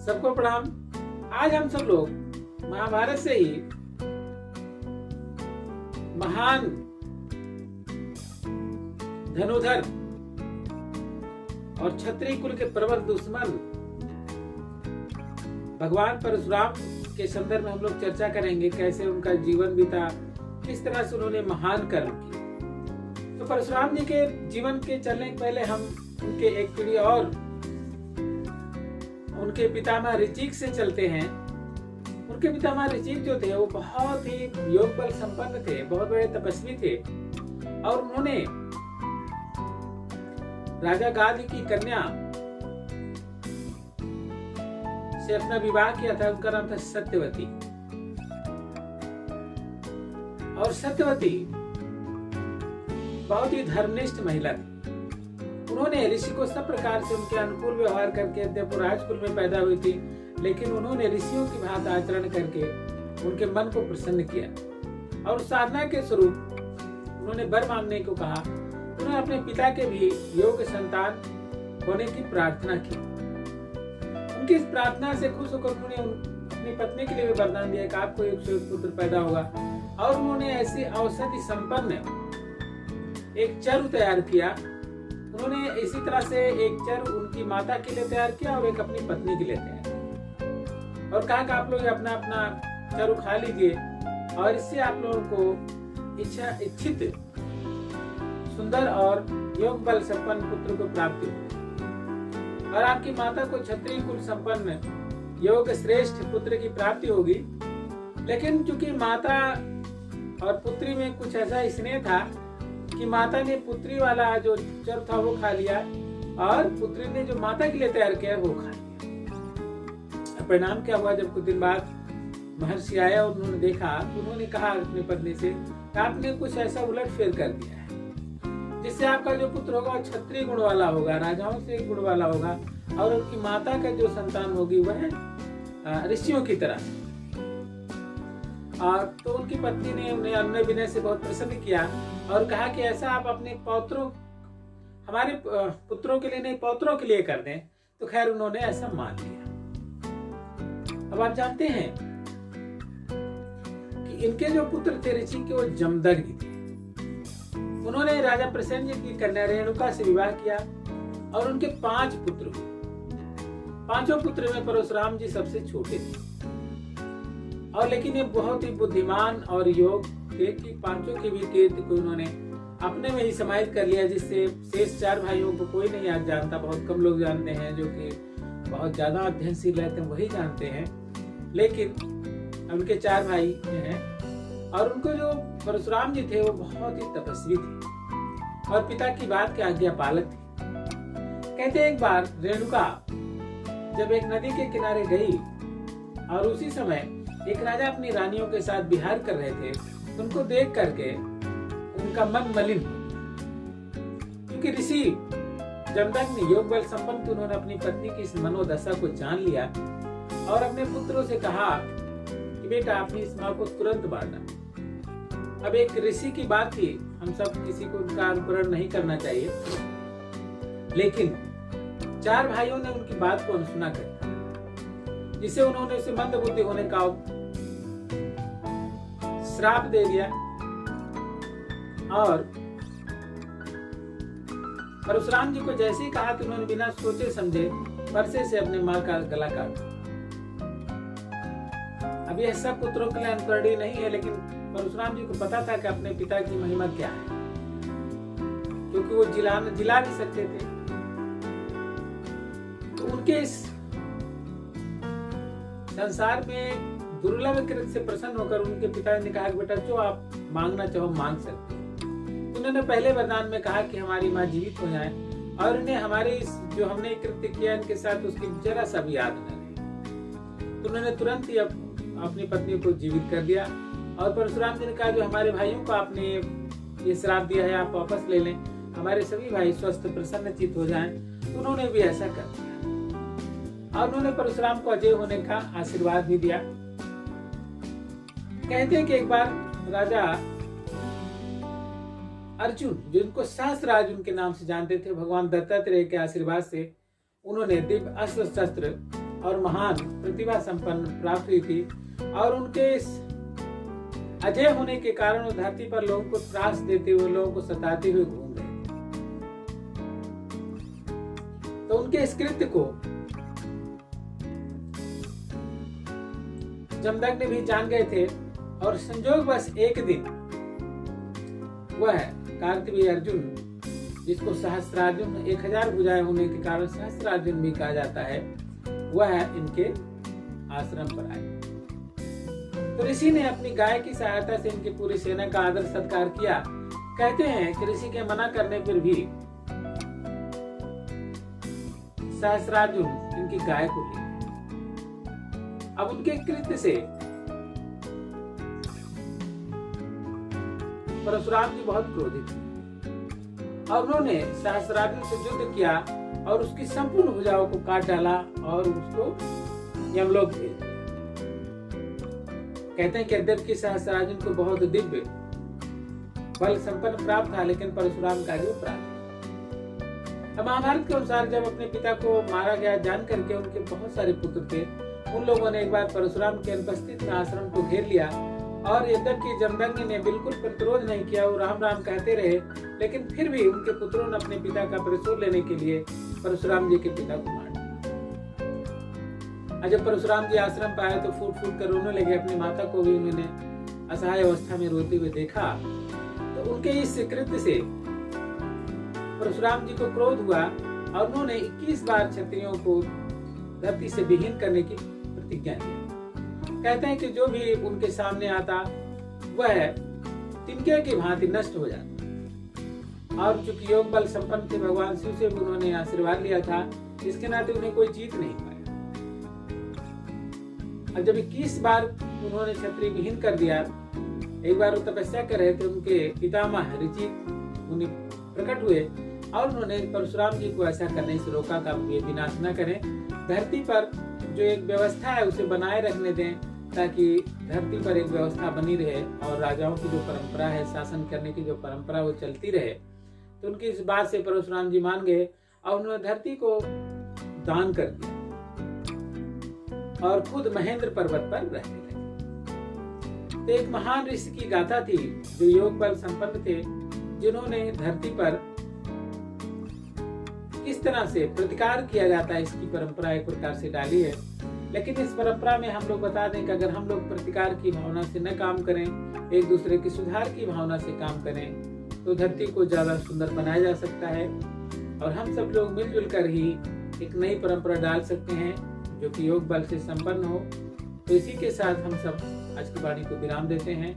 सबको प्रणाम। आज हम सब लोग महाभारत से ही महान धनुधर और क्षत्रिय कुल के प्रबल दुश्मन भगवान परशुराम के संदर्भ में हम लोग चर्चा करेंगे, कैसे उनका जीवन बीता, किस तरह से उन्होंने महान कर्म किए। तो परशुराम जी के जीवन के चलने के पहले हम उनके एक पीढ़ी और उनके पितामह ऋचिक से चलते हैं। उनके पितामह ऋचिक जो थे वो बहुत ही योग बल संपन्न थे, बहुत बड़े तपस्वी थे और उन्होंने राजा गाधी की कन्या से अपना विवाह किया था। उनका नाम था सत्यवती। और सत्यवती बहुत ही धर्मनिष्ठ महिला थी। उन्होंने ऋषि को सब प्रकार से उनके अनुकूल व्यवहार करके यद्यपि राजकुल में पैदा हुई थी, लेकिन उन्होंने ऋषियों की भांति आचरण करके उनके मन को प्रसन्न किया और साधना के स्वरूप उन्होंने वर मांगने को कहा। उन्होंने अपने पिता के भी योग्य संतान होने की प्रार्थना की। उनकी इस प्रार्थना से खुश होकर उन्होंने अपनी पत्नी के लिए भी वरदान दिया कि आपको एक पुत्र पैदा होगा। और उन्होंने ऐसी औषधि संपन्न एक चरु तैयार किया। उन्होंने इसी तरह से एक चरु उनकी माता के लिए तैयार किया और एक अपनी पत्नी के लिए तैयार किया और कहा कि आप लोग अपना अपना चरु खा लीजिए और इससे आप लोगों को इच्छित सुंदर और योग बल संपन्न पुत्र को प्राप्ति होगी और आपकी माता को क्षत्रिय कुल संपन्न योग श्रेष्ठ पुत्र की प्राप्ति होगी। लेकिन चूंकि माता और पुत्री में कुछ ऐसा स्नेह था कि माता ने पुत्री वाला जो चर था वो खा लिया और पुत्री ने जो माता के लिए तैयार किया वो खा लिया। परिणाम क्या हुआ, जब कुछ दिन बाद महर्षि आया और उन्होंने देखा तो उन्होंने कहा अपनी पत्नी से, आपने कुछ ऐसा उलटफेर कर दिया है जिससे आपका जो पुत्र होगा क्षत्रिय गुण वाला होगा, राजाओं से गुण वाला होगा और उनकी माता का जो संतान होगी वह ऋषियों की तरह। और तो उनकी पत्नी ने उन्हें अन्य विनय से बहुत प्रसन्न किया और कहा कि ऐसा आप अपने पौत्रों, हमारे पुत्रों के लिए नहीं पौत्रों के लिए कर दें। तो खैर उन्होंने ऐसा मान लिया। अब आप जानते हैं कि इनके जो पुत्र थे ऋषि के वो जमदग्नि थे। उन्होंने राजा प्रसेनजित की कन्या रेणुका से विवाह किया और उनके 5 पुत्र हुए। 5 पुत्र में परशुराम जी सबसे छोटे थे और लेकिन ये बहुत ही बुद्धिमान और योग थे कि 5 के भी कीर्ति को उन्होंने अपने में ही समाहित कर लिया, जिससे शेष 4 भाइयों को कोई नहीं आज जानता। बहुत कम लोग जानते हैं, जो कि बहुत ज्यादा अध्ययनशील रहते हैं वही जानते हैं। लेकिन उनके 4 भाई हैं और उनको जो परशुराम जी थे वो बहुत ही तपस्वी थे और पिता की बात के आज्ञा पालक थे। कहते हैं एक बार रेणुका जब एक नदी के किनारे गई और उसी समय एक राजा अपनी रानियों के साथ विहार कर रहे थे, तो उनको देख करके उनका मन मलिन हो। क्योंकि ऋषि जमदग्नि योग बल संपन्न, उन्होंने अपनी पत्नी की इस मनोदशा को जान लिया और अपने पुत्रों से कहा कि बेटा अपनी इस माँ को तुरंत मारना। अब एक ऋषि की बात थी, हम सब किसी को उनका अनुकरण नहीं करना चाहिए, लेकिन 4 भाइयों ने उनकी बात को अनसुना कर दिया, जिससे उन्होंने उसे मंद बुद्धि होने का श्राप दे दिया और परशुराम जी को जैसे ही कहा कि उन्होंने बिना सोचे समझे परसे से अपने मां का गला काट। अब यह सब पुत्रों के लिए अनुकरणीय नहीं है, लेकिन परशुराम जी को पता था कि अपने पिता की महिमा क्या है, क्योंकि वो जिला भी सकते थे। तो उनके इस संसार में दुर्लभ कृत से प्रसन्न होकर उनके पिता ने कहा कि बेटा जो आप मांगना चाहो मांग सकते हैं। उन्होंने पहले वरदान में कहा कि हमारी माँ जीवित हो जाए और इन्हें हमारे इस जो हमने कृत्य किया इनके साथ उसकी जरा सा भी याद न रहे। तो उन्होंने तुरंत ही अपनी पत्नी को जीवित कर दिया और परशुराम जी ने कहा जो हमारे भाइयों को आपने ये श्राप दिया है आप वापस ले लें, हमारे सभी भाई स्वस्थ प्रसन्न चित्त हो जाएं। तो उन्होंने भी ऐसा कर दिया और उन्होंने परशुराम को अजय होने का आशीर्वाद भी दिया। कहते हैं कि एक बार राजा अर्जुन, जिनको सहस्राज उनके नाम से जानते थे, भगवान दत्तात्रेय के आशीर्वाद से उन्होंने दिव्य अस्त्र शस्त्र और महान प्रतिभा संपन्न प्राप्त हुई थी और उनके इस अजय होने के कारण वो धरती पर लोगों को त्रास देते हुए, लोगों को सताते हुए घूम रहे थे। तो उनके इस कृत्य को जमदग्नि भी जान गए थे और संजोगवश एक दिन वह कार्तवीर्य अर्जुन, जिसको सहस्त्रार्जुन 1000 भुजाएं होने के कारण सहस्त्रार्जुन भी कहा जाता है, वह इनके आश्रम पर आए। तो ऋषि ने अपनी गाय की सहायता से इनकी पूरी सेना का आदर सत्कार किया। कहते हैं कि ऋषि के मना करने पर भी सहस्त्रार्जुन इनकी गाय को ले। अब उनके कृत्य से परशुराम जी बहुत क्रोधित हुए और उन्होंने सहस्त्रार्जुन से युद्ध किया और उसकी संपूर्ण भुजाओं को काट डाला और उसको यमलोक भेज दिया। कहते हैं कि यद्यपि सहस्त्रार्जुन को बहुत दिव्य बल संपन्न प्राप्त था, लेकिन परशुराम का जो प्राप्त। अब महाभारत के अनुसार जब अपने पिता को मारा गया जान करके उनके बहुत सारे पुत्र थे, उन लोगों ने एक बार परशुराम के अनुपस्थित में आश्रम को घेर लिया और यद्यपि जमदग्नि ने बिल्कुल प्रतिरोध नहीं किया, वो राम राम कहते रहे, लेकिन फिर भी उनके पुत्रों ने अपने पिता का प्रतिशोध लेने के लिए परशुराम जी के पिता को मार दिया। जब परशुराम जी आश्रम पर आए तो फूट फूट कर रोने लगे। अपनी माता को भी उन्होंने असहाय अवस्था में रोते हुए देखा। तो उनके इस कृत्य से परशुराम जी को क्रोध हुआ और उन्होंने 21 बार क्षत्रियों को धरती से विहीन करने की प्रतिज्ञा की। कहते हैं कि जो भी उनके सामने आता वह तिनके की भांति नष्ट हो जाता। और चूंकि योग बल संपन्न थे, भगवान शिव से भी उन्होंने आशीर्वाद लिया था, इसके नाते उन्हें कोई जीत नहीं पाया। और जब 21 बार उन्होंने क्षत्रिय विहीन कर दिया, एक बार वो तपस्या कर रहे थे, उनके पितामह ऋषि मुनि प्रकट हुए और उन्होंने परशुराम जी को ऐसा करने से रोका कि आप ये विनाश न करें, धरती पर जो एक व्यवस्था है उसे बनाए रखने दें, ताकि धरती पर एक व्यवस्था बनी रहे और राजाओं की जो परंपरा है, शासन करने की जो परंपरा, वो चलती रहे। तो उनकी इस बात से परशुराम जी मान गए और उन्होंने धरती को दान कर दिया और खुद महेंद्र पर्वत पर रहने लगे। तो एक महान ऋषि की गाथा थी जो योग बल संपन्न थे, जिन्होंने धरती पर किस तरह से प्रतिकार किया जाता है इसकी परंपरा एक प्रकार से डाली है। लेकिन इस परंपरा में हम लोग बता दें कि अगर हम लोग प्रतिकार की भावना से न काम करें, एक दूसरे के सुधार की भावना से काम करें, तो धरती को ज्यादा सुंदर बनाया जा सकता है और हम सब लोग मिलजुल कर ही एक नई परंपरा डाल सकते हैं जो कि योग बल से संपन्न हो। तो इसी के साथ हम सब आज की वाणी को विराम देते हैं।